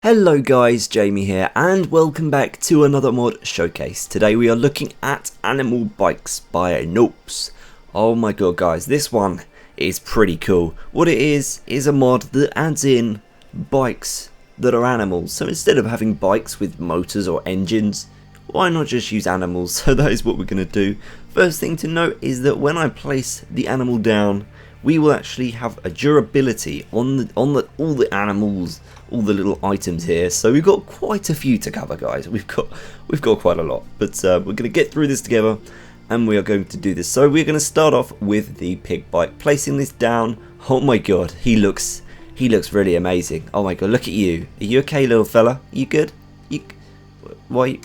Hello guys, Jamie here and welcome back to another mod showcase. Today we are looking at Animal Bikes by Noppes. Oh my god guys, this one is pretty cool. What it is a mod that adds in bikes that are animals. So instead of having bikes with motors or engines, why not just use animals? So that is what we're going to do. First thing to note is that when I place the animal down, we will actually have a durability on all the animals, all the little items here. So we've got quite a few to cover, guys. We've got quite a lot, but we're going to get through this together, and we are going to do this. So we're going to start off with the pig bike, placing this down. Oh my god, he looks really amazing. Oh my god, look at you. Are you okay, little fella? Are you good? Why?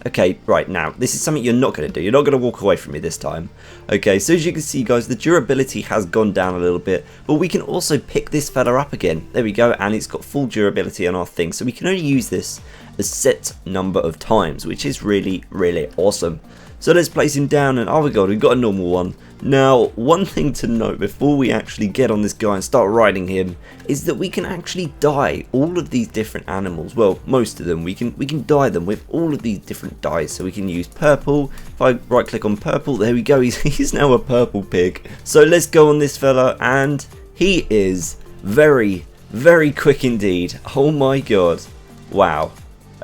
Okay, right, now, this is something you're not going to do. You're not going to walk away from me this time. Okay, so as you can see, guys, the durability has gone down a little bit, but we can also pick this fella up again. There we go, and it's got full durability on our thing, so we can only use this a set number of times, which is really, really awesome. So let's place him down, and oh my god, we've got a normal one. Now, one thing to note before we actually get on this guy and start riding him is that we can actually dye all of these different animals. Well, most of them. We can dye them with all of these different dyes. So we can use purple. If I right click on purple, there we go. He's now a purple pig. So let's go on this fella, and he is very, very quick indeed. Oh my god. Wow.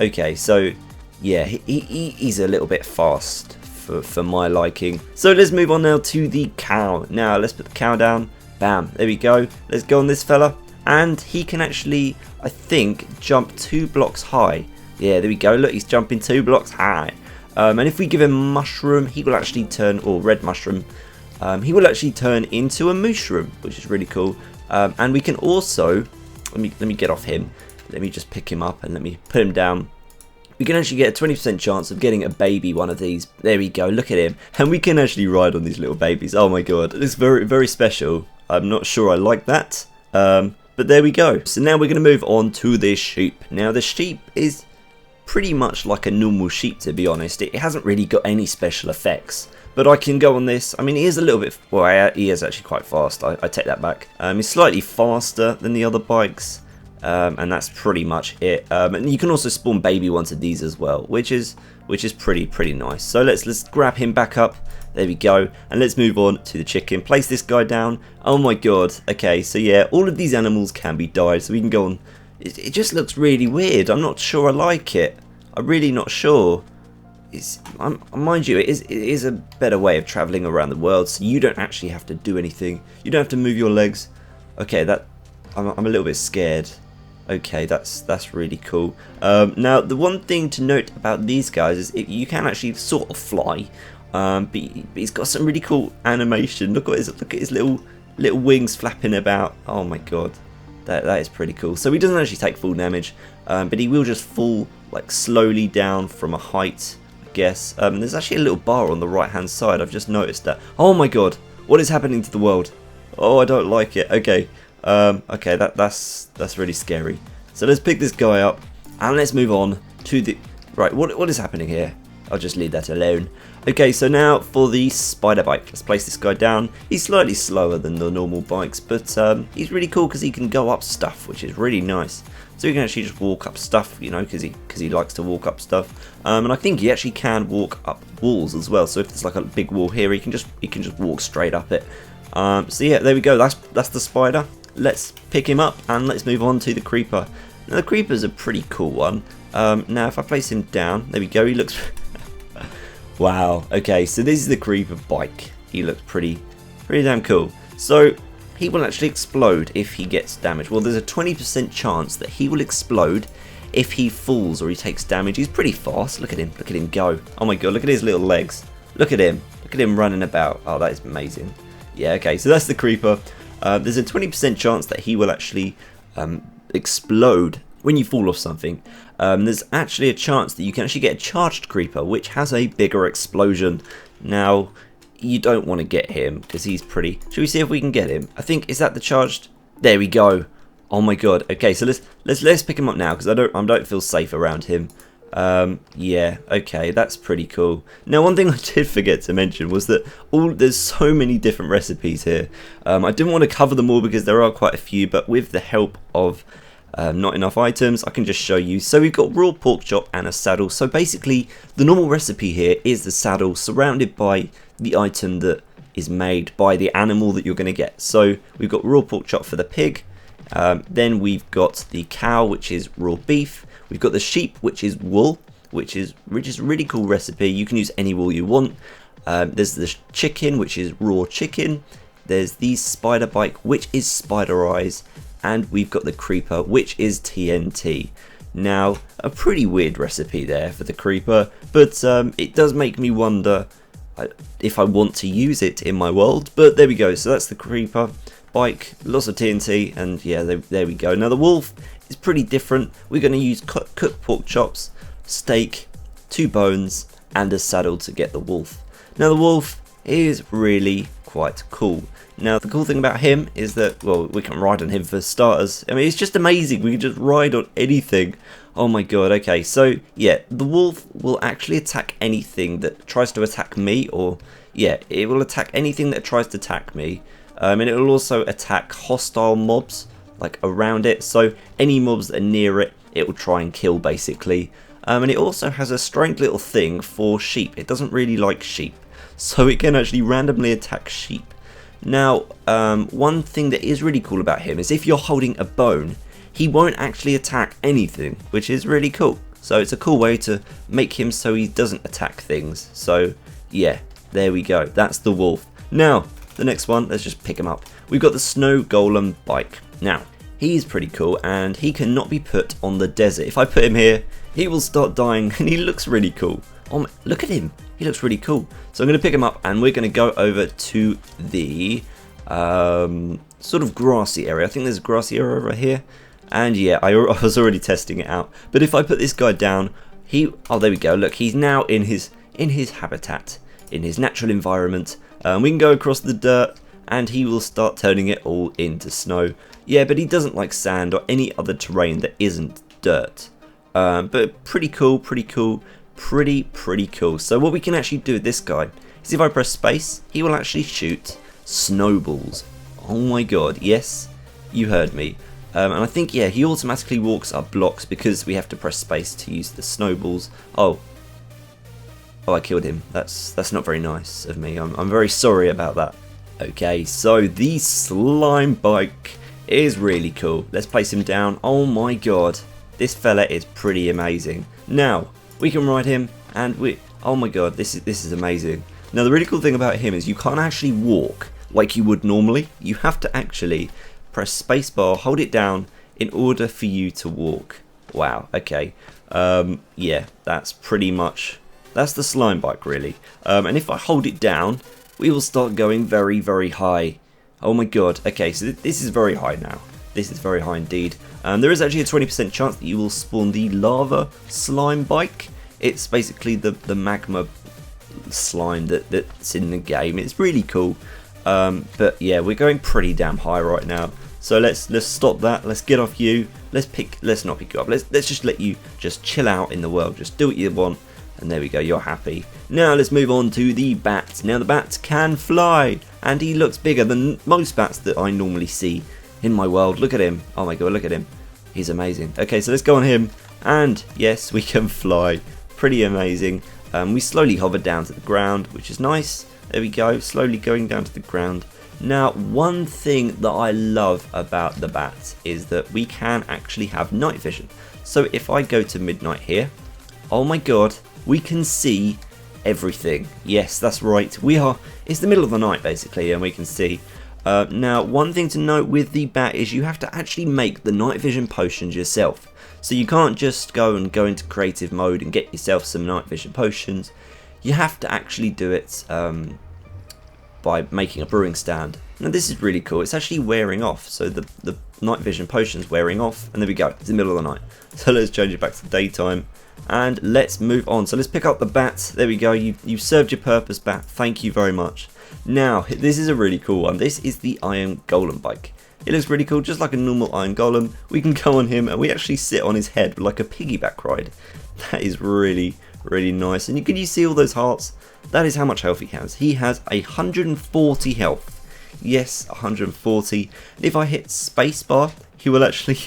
Okay, so yeah, he's a little bit fast for my liking. So let's move on now to the cow. Now let's put the cow down. Bam, there we go. Let's go on this fella, and he can actually, I think, jump 2 blocks high. Yeah, there we go. Look, he's jumping 2 blocks high. And if we give him mushroom, he will actually turn, or red mushroom, he will actually turn into a mushroom, which is really cool. And we can also, let me get off him. Let me just pick him up and let me put him down. We can actually get a 20% chance of getting a baby one of these. There we go, look at him. And we can actually ride on these little babies. Oh my god, it's very, very special. I'm not sure I like that, but there we go. So now we're going to move on to this sheep. Now the sheep is pretty much like a normal sheep, to be honest. It hasn't really got any special effects. But I can go on this. I mean, he is a little bit, well, he is actually quite fast. I take that back. He's slightly faster than the other bikes. And that's pretty much it. And you can also spawn baby ones of these as well, which is pretty nice. So let's grab him back up. There we go, and let's move on to the chicken. Place this guy down. Oh my god. Okay, so yeah, all of these animals can be dyed, so we can go on. It just looks really weird. I'm not sure I like it. I'm really not sure. Mind you, it is a better way of traveling around the world, so you don't actually have to do anything. You don't have to move your legs. Okay, I'm a little bit scared. Okay, that's really cool. Now, the one thing to note about these guys is you can actually sort of fly, but he's got some really cool animation. Look at his little wings flapping about. Oh my god, that is pretty cool. So he doesn't actually take full damage, but he will just fall like slowly down from a height, I guess. There's actually a little bar on the right hand side. I've just noticed that. Oh my god, what is happening to the world? Oh, I don't like it. Okay. Okay, that's really scary. So let's pick this guy up and let's move on to the right. What is happening here? I'll just leave that alone. Okay, so now for the spider bike. Let's place this guy down. He's slightly slower than the normal bikes, but he's really cool because he can go up stuff, which is really nice. So he can actually just walk up stuff, you know, because he likes to walk up stuff. And I think he actually can walk up walls as well. So if there's like a big wall here, he can just walk straight up it. So yeah, there we go. That's the spider. Let's pick him up and let's move on to the creeper. Now the creeper's a pretty cool one. Now if I place him down, there we go. He looks wow. Okay, so this is the creeper bike. He looks pretty damn cool. So he will actually explode if he gets damaged. Well, there's a 20% chance that he will explode if he falls or he takes damage. He's pretty fast. Look at him go. Oh my god, look at his little legs. Look at him running about. Oh, that is amazing. Yeah, okay, so that's the creeper. There's a 20% chance that he will actually explode when you fall off something. There's actually a chance that you can actually get a charged creeper, which has a bigger explosion. Now, you don't want to get him because he's pretty. Should we see if we can get him? I think, is that the charged? There we go. Oh my god. Okay, so let's pick him up now because I don't feel safe around him. Yeah, okay, that's pretty cool. Now, one thing I did forget to mention was that there's so many different recipes here. I didn't want to cover them all because there are quite a few, but with the help of not enough items, I can just show you. So we've got raw pork chop and a saddle. So basically the normal recipe here is the saddle surrounded by the item that is made by the animal that you're going to get. So we've got raw pork chop for the pig, then we've got the cow, which is raw beef, we've got the sheep, which is wool, which is a really cool recipe. You can use any wool you want. There's the chicken, which is raw chicken. There's the spider bite, which is spider eyes, and we've got the creeper, which is TNT. Now, a pretty weird recipe there for the creeper, but it does make me wonder if I want to use it in my world. But there we go. So that's the creeper bike, lots of TNT, and yeah, there we go. Now the wolf is pretty different. We're going to use cooked pork chops, steak, 2 bones, and a saddle to get the wolf. Now the wolf is really quite cool. Now the cool thing about him is that, well, we can ride on him for starters. I mean, it's just amazing. We can just ride on anything. Oh my god. Okay, so yeah, the wolf will actually attack anything that tries to attack me, or yeah, it will attack anything that tries to attack me. And it will also attack hostile mobs like around it. So any mobs that are near it, it will try and kill basically. And it also has a strange little thing for sheep. It doesn't really like sheep, so it can actually randomly attack sheep. Now, one thing that is really cool about him is if you're holding a bone, he won't actually attack anything, which is really cool. So it's a cool way to make him so he doesn't attack things. So yeah, there we go. That's the wolf. Now, the next one, let's just pick him up. We've got the snow golem bike. Now, he's pretty cool and he cannot be put on the desert. If I put him here, he will start dying, and he looks really cool. Oh, look at him. He looks really cool. So I'm going to pick him up and we're going to go over to the sort of grassy area. I think there's a grassy area over here. And yeah, I was already testing it out. But if I put this guy down, oh, there we go. Look, he's now in his habitat, in his natural environment. We can go across the dirt and he will start turning it all into snow. Yeah, but he doesn't like sand or any other terrain that isn't dirt. But pretty cool. Pretty cool. So what we can actually do with this guy is if I press space, he will actually shoot snowballs. Oh my god, yes, you heard me. And I think, yeah, he automatically walks up blocks because we have to press space to use the snowballs. Oh, I killed him. That's not very nice of me. I'm very sorry about that. Okay, so the slime bike is really cool. Let's place him down. Oh my god, this fella is pretty amazing. Now we can ride him, and oh my god, this is amazing. Now the really cool thing about him is you can't actually walk like you would normally. You have to actually press spacebar, hold it down in order for you to walk. Wow, okay. Yeah, that's the slime bike really. And if I hold it down, we will start going very, very high. Oh my god, okay, so this is very high now. This is very high indeed. There is actually a 20% chance that you will spawn the lava slime bike. It's basically the magma slime that's in the game. It's really cool. But yeah, we're going pretty damn high right now. So let's stop that. Let's get off you. Let's not pick you up. Let's just let you just chill out in the world. Just do what you want. And there we go, you're happy. Now let's move on to the bat. Now the bat can fly, and he looks bigger than most bats that I normally see in my world. Look at him. Oh my god, look at him. He's amazing. Okay, so let's go on him, and yes, we can fly. Pretty amazing. We slowly hover down to the ground, which is nice. There we go, slowly going down to the ground. Now, one thing that I love about the bat is that we can actually have night vision. So if I go to midnight here, oh my god, we can see everything. Yes, that's right. It's the middle of the night basically, and we can see. Now, one thing to note with the bat is you have to actually make the night vision potions yourself. So you can't just go into creative mode and get yourself some night vision potions. You have to actually do it by making a brewing stand. Now this is really cool. It's actually wearing off. So the night vision potion's wearing off, and there we go. It's the middle of the night. So let's change it back to daytime. And let's move on. So let's pick up the bat. There we go. You've served your purpose, bat. Thank you very much. Now, this is a really cool one. This is the Iron Golem bike. It looks really cool, just like a normal Iron Golem. We can go on him and we actually sit on his head like a piggyback ride. That is really, really nice. And can you see all those hearts? That is how much health he has. He has 140 health. Yes, 140. If I hit spacebar, he will actually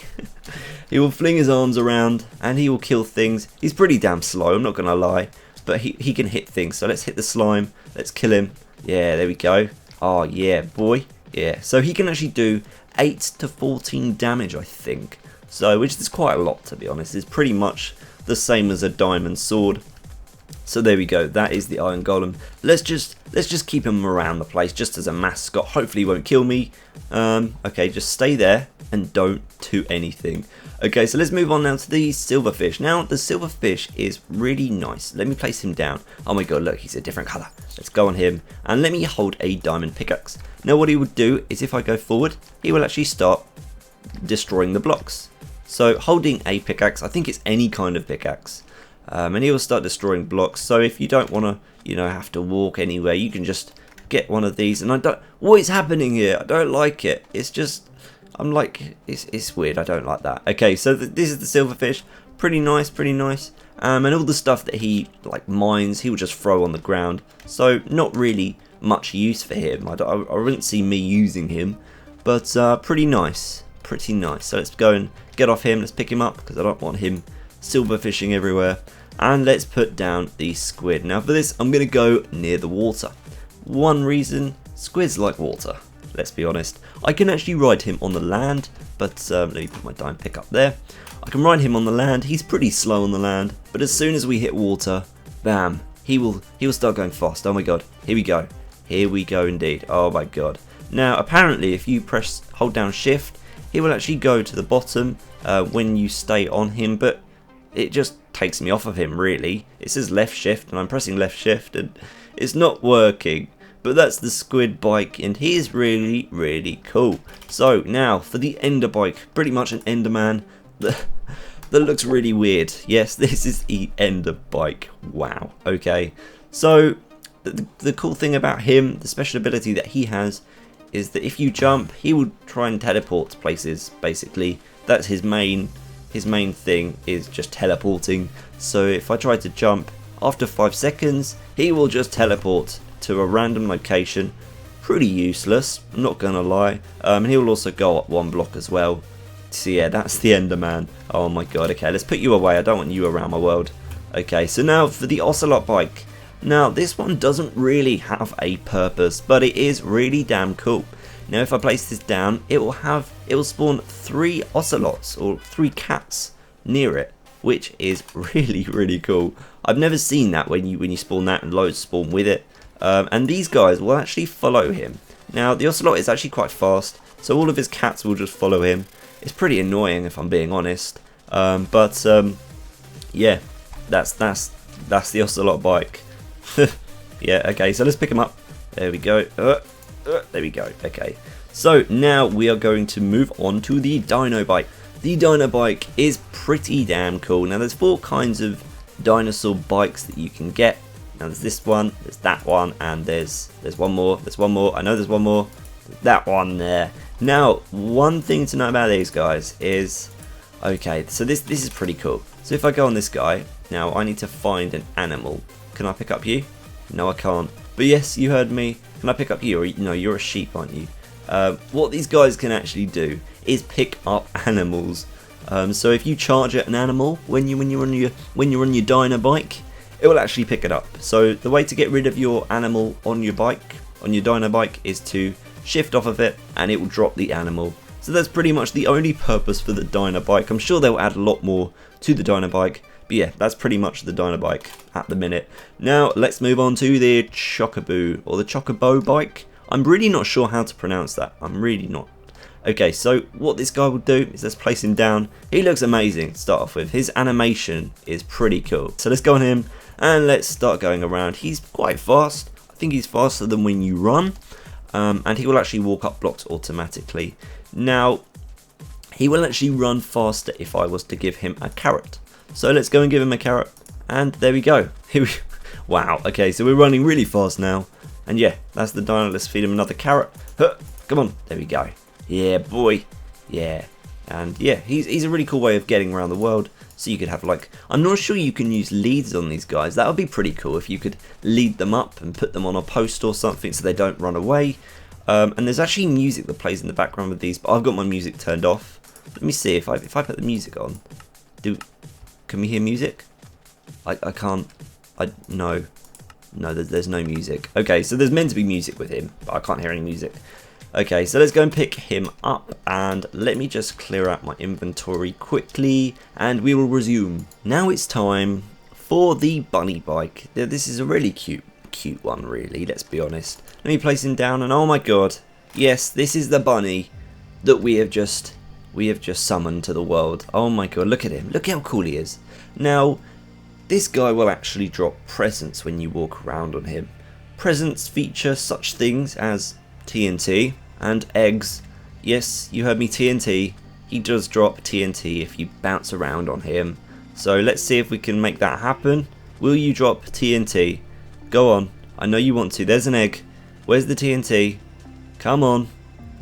he will fling his arms around and he will kill things. He's pretty damn slow, I'm not gonna lie, but he can hit things. So let's hit the slime, let's kill him. Yeah, there we go. Oh yeah, boy. Yeah, so he can actually do 8 to 14 damage, I think. So, which is quite a lot, to be honest. It's pretty much the same as a diamond sword. So there we go, that is the Iron Golem. Let's just keep him around the place just as a mascot. Hopefully he won't kill me. Okay, just stay there and don't do anything. Okay, so let's move on now to the silverfish. Now the silverfish is really nice. Let me place him down. Oh my god, look, he's a different colour. Let's go on him and let me hold a diamond pickaxe. Now what he would do is if I go forward, he will actually start destroying the blocks. So holding a pickaxe, I think it's any kind of pickaxe. And he will start destroying blocks. So if you don't want to, you know, have to walk anywhere, you can just get one of these. And what is happening here? I don't like it. It's just, I'm like, it's weird. I don't like that. Okay, so this is the silverfish. Pretty nice, pretty nice. And all the stuff that he like mines, he will just throw on the ground. So not really much use for him. I wouldn't see me using him, but pretty nice, pretty nice. So let's go and get off him. Let's pick him up because I don't want him silverfishing everywhere. And let's put down the squid. Now for this, I'm going to go near the water. One reason, squids like water. Let's be honest. I can actually ride him on the land, but let me put my diamond pick up there. I can ride him on the land. He's pretty slow on the land, but as soon as we hit water, bam, he will start going fast. Oh my god, here we go. Here we go indeed. Oh my god. Now apparently if you hold down shift, he will actually go to the bottom when you stay on him, but it just takes me off of him really. It says left shift and I'm pressing left shift and it's not working. But that's the squid bike and he is really, really cool. So now for the ender bike, pretty much an enderman that looks really weird. Yes, this is the ender bike. Wow. Okay. So the cool thing about him, the special ability that he has, is that if you jump, he will try and teleport to places. Basically, that's his main thing, is just teleporting. So if I try to jump, after 5 seconds, he will just teleport to a random location. Pretty useless, I'm not gonna lie. And he will also go up 1 block as well. So yeah, that's the Enderman. Oh my god. Okay, let's put you away. I don't want you around my world. Okay, so now for the ocelot bike. Now this one doesn't really have a purpose, but it is really damn cool. Now if I place this down, it will spawn 3 ocelots or 3 cats near it, which is really, really cool. I've never seen that when you spawn that and loads spawn with it. And these guys will actually follow him. Now the ocelot is actually quite fast, so all of his cats will just follow him. It's pretty annoying if I'm being honest. Yeah, that's the ocelot bike. Yeah, okay, so let's pick him up. There we go. There we go. Okay, so now we are going to move on to the dino bike. The dino bike is pretty damn cool. Now there's 4 kinds of dinosaur bikes that you can get. Now there's this one, there's that one, and there's one more. There's one more. I know there's one more. That one there. Now one thing to know about these guys is, okay, so this is pretty cool. So if I go on this guy, now I need to find an animal. Can I pick up you? No, I can't. But yes, you heard me. Can I pick up you? Or no, you're a sheep, aren't you? What these guys can actually do is pick up animals. So if you charge at an animal when you're on your dino bike, it will actually pick it up. So the way to get rid of your animal on your dino bike, is to shift off of it, and it will drop the animal. So that's pretty much the only purpose for the dino bike. I'm sure they'll add a lot more to the dino bike. But yeah, that's pretty much the dino bike at the minute. Now let's move on to the Chocobo, or the Chocobo bike. I'm really not sure how to pronounce that. I'm really not. Okay, so what this guy will do is let's place him down. He looks amazing to start off with. His animation is pretty cool. So let's go on him and let's start going around. He's quite fast. I think he's faster than when you run. And he will actually walk up blocks automatically. Now, he will actually run faster if I was to give him a carrot. So let's go and give him a carrot, and there we go. Wow, okay, so we're running really fast now. And yeah, that's the dino. Let's feed him another carrot. Huh, come on, there we go. Yeah, boy. Yeah, and yeah, he's a really cool way of getting around the world. So you could have, like, I'm not sure you can use leads on these guys. That would be pretty cool if you could lead them up and put them on a post or something so they don't run away. And there's actually music that plays in the background with these, but I've got my music turned off. Let me see if I put the music on. Can we hear music? I can't. No, there's no music. Okay, so there's meant to be music with him, but I can't hear any music. Okay, so let's go and pick him up, and let me just clear out my inventory quickly, and we will resume. Now it's time for the bunny bike. This is a really cute one, really, let's be honest. Let me place him down, and oh my god, yes, this is the bunny that we have just summoned to the world. Oh my god, look at him. Look how cool he is. Now, this guy will actually drop presents when you walk around on him. Presents feature such things as TNT and eggs. Yes, you heard me, TNT. He does drop TNT if you bounce around on him. So let's see if we can make that happen. Will you drop TNT? Go on. I know you want to. There's an egg. Where's the TNT? Come on.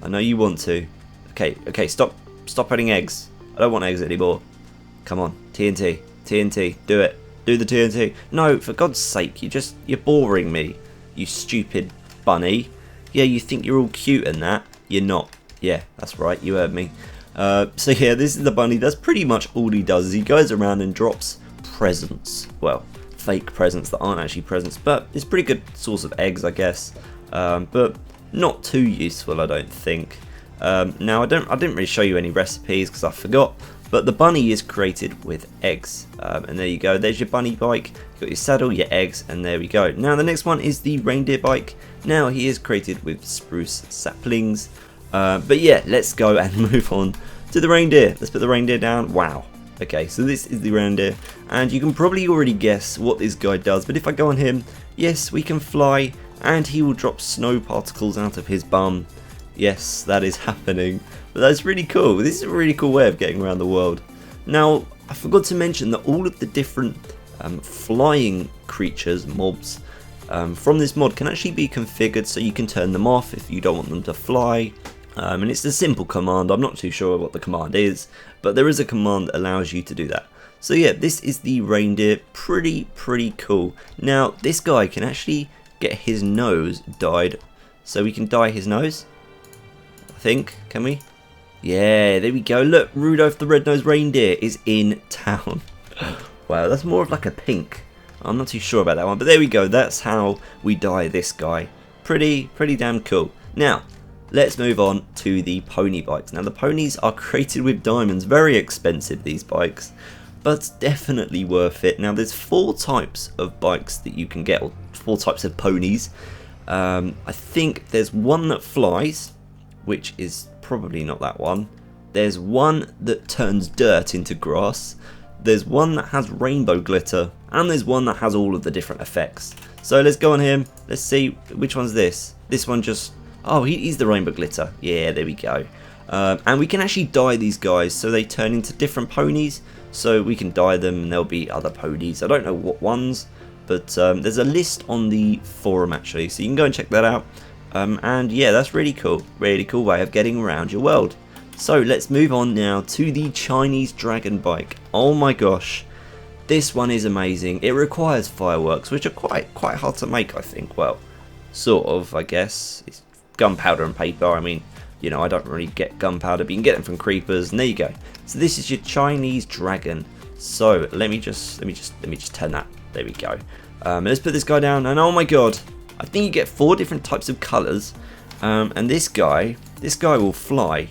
I know you want to. Okay, stop adding eggs. I don't want eggs anymore. Come on, TNT, do it. Do the TNT. No, for God's sake, you're boring me, you stupid bunny. Yeah, you think you're all cute and that. You're not. Yeah, that's right, you heard me. So yeah, this is the bunny. That's pretty much all he does, is he goes around and drops presents. Well, fake presents that aren't actually presents, but it's a pretty good source of eggs, I guess. But not too useful, I don't think. Now I didn't really show you any recipes because I forgot, but the bunny is created with eggs, and there you go, there's your bunny bike. You've got your saddle, your eggs, and there we go. Now the next one is the reindeer bike. Now he is created with spruce saplings, but yeah, let's go and move on to the reindeer. Let's put the reindeer down. Wow. Okay, so this is the reindeer, and you can probably already guess what this guy does, but if I go on him, yes, we can fly, and he will drop snow particles out of his bum. Yes, that is happening. But that's really cool. This is a really cool way of getting around the world. Now, I forgot to mention that all of the different flying creatures, mobs, from this mod can actually be configured so you can turn them off if you don't want them to fly. And it's a simple command. I'm not too sure what the command is, but there is a command that allows you to do that. So yeah, this is the reindeer. Pretty cool. Now, this guy can actually get his nose dyed. So we can dye his nose. I think, can we? Yeah, there we go. Look, Rudolph the Red-Nosed Reindeer is in town. Wow, that's more of like a pink. I'm not too sure about that one, but there we go. That's how we dye this guy. Pretty damn cool. Now, let's move on to the pony bikes. Now, the ponies are created with diamonds. Very expensive, these bikes, but definitely worth it. Now, there's 4 types of bikes that you can get, or 4 types of ponies. I think there's one that flies, which is probably not that one. There's one that turns dirt into grass. There's one that has rainbow glitter, and there's one that has all of the different effects. So let's go on him. Let's see which one's this. This one just... oh, he's the rainbow glitter. Yeah, there we go. And we can actually dye these guys so they turn into different ponies. So we can dye them and there'll be other ponies. I don't know what ones, but there's a list on the forum actually, so you can go and check that out. And yeah, that's really cool way of getting around your world. So let's move on now to the Chinese dragon bike. Oh my gosh, this one is amazing. It requires fireworks, which are quite hard to make, I think. Well, sort of, I guess. It's gunpowder and paper. I mean, you know, I don't really get gunpowder, but you can get them from creepers, and there you go. So this is your Chinese dragon. So let me just turn that. There we go. Let's put this guy down, and oh my god, I think you get 4 different types of colours, and this guy will fly.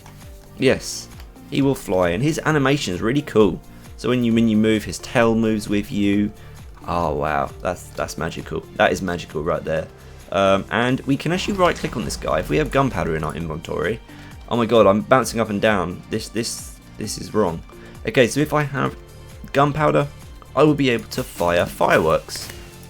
Yes, he will fly, and his animation is really cool. So when you move, his tail moves with you. Oh wow, that's magical. That is magical right there. And we can actually right click on this guy if we have gunpowder in our inventory. Oh my god, I'm bouncing up and down. This is wrong. Okay, so if I have gunpowder, I will be able to fire fireworks.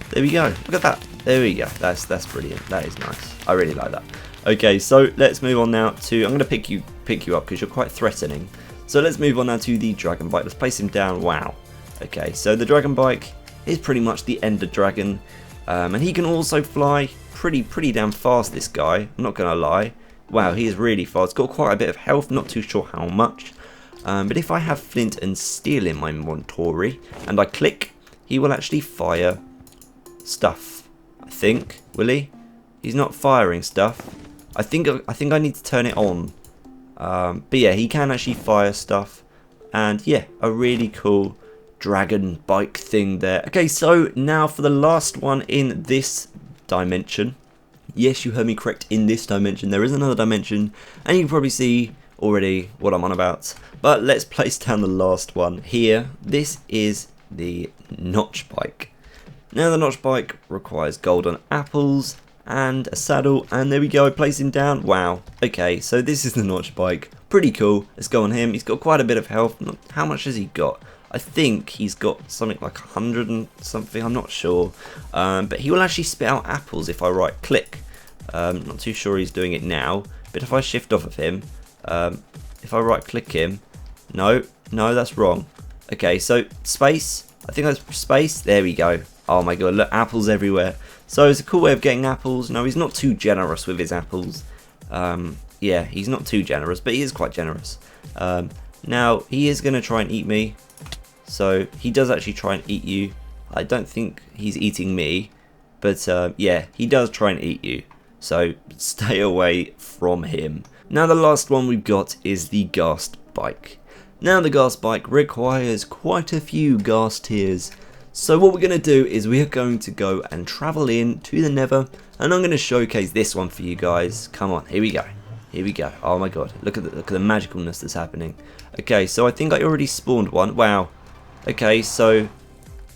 There we go. Look at that. There we go. That's brilliant. That is nice. I really like that. Okay, so let's move on now to... I'm going to pick you up because you're quite threatening. So let's move on now to the dragon bike. Let's place him down. Wow. Okay, so the dragon bike is pretty much the ender dragon. And he can also fly pretty damn fast, this guy. I'm not going to lie. Wow, he is really fast. Got quite a bit of health. Not too sure how much. But if I have flint and steel in my inventory and I click, he will actually fire stuff. I think. Will he? He's not firing stuff. I think I need to turn it on. But yeah, he can actually fire stuff. And yeah, a really cool dragon bike thing there. Okay, so now for the last one in this dimension. Yes, you heard me correct, in this dimension. There is another dimension, and you can probably see already what I'm on about. But let's place down the last one here. This is the notch bike. Now the notch bike requires golden apples and a saddle, and there we go, I place him down. Wow. Okay, so this is the notch bike. Pretty cool. Let's go on him. He's got quite a bit of health. How much has he got? I think he's got something like 100 and something, I'm not sure. But he will actually spit out apples if I right click. Not too sure he's doing it now, but if I shift off of him, if I right click him, no, that's wrong. Okay, so space, I think that's space, there we go. Oh my god, look, apples everywhere. So it's a cool way of getting apples. No, he's not too generous with his apples. Yeah, he's not too generous, but he is quite generous. Now, he is going to try and eat me. So, he does actually try and eat you. I don't think he's eating me. But, yeah, he does try and eat you. So, stay away from him. Now, the last one we've got is the ghast bike. Now, the ghast bike requires quite a few ghast tears. So what we're going to do is we are going to go and travel in to the Nether, and I'm going to showcase this one for you guys. Come on, here we go. Here we go. Oh my god, look at the magicalness that's happening. Okay, so I think I already spawned one. Wow. Okay, so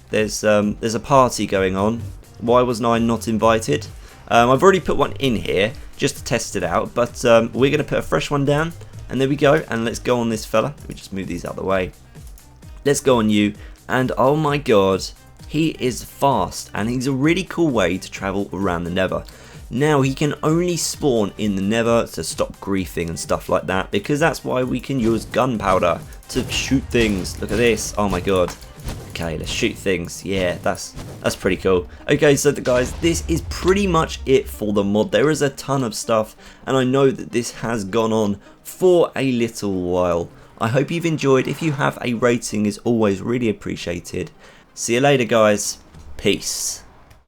there's a party going on. Why wasn't I not invited? I've already put one in here just to test it out, but we're going to put a fresh one down, and there we go. And let's go on this fella. Let me just move these out of the way. Let's go on you. And oh my god, he is fast, and he's a really cool way to travel around the Nether. Now, he can only spawn in the Nether to stop griefing and stuff like that, because that's why we can use gunpowder to shoot things. Look at this, oh my god. Okay, let's shoot things. Yeah, that's pretty cool. Okay, so guys, this is pretty much it for the mod. There is a ton of stuff, and I know that this has gone on for a little while. I hope you've enjoyed. If you have, a rating is always really appreciated. See you later, guys. Peace.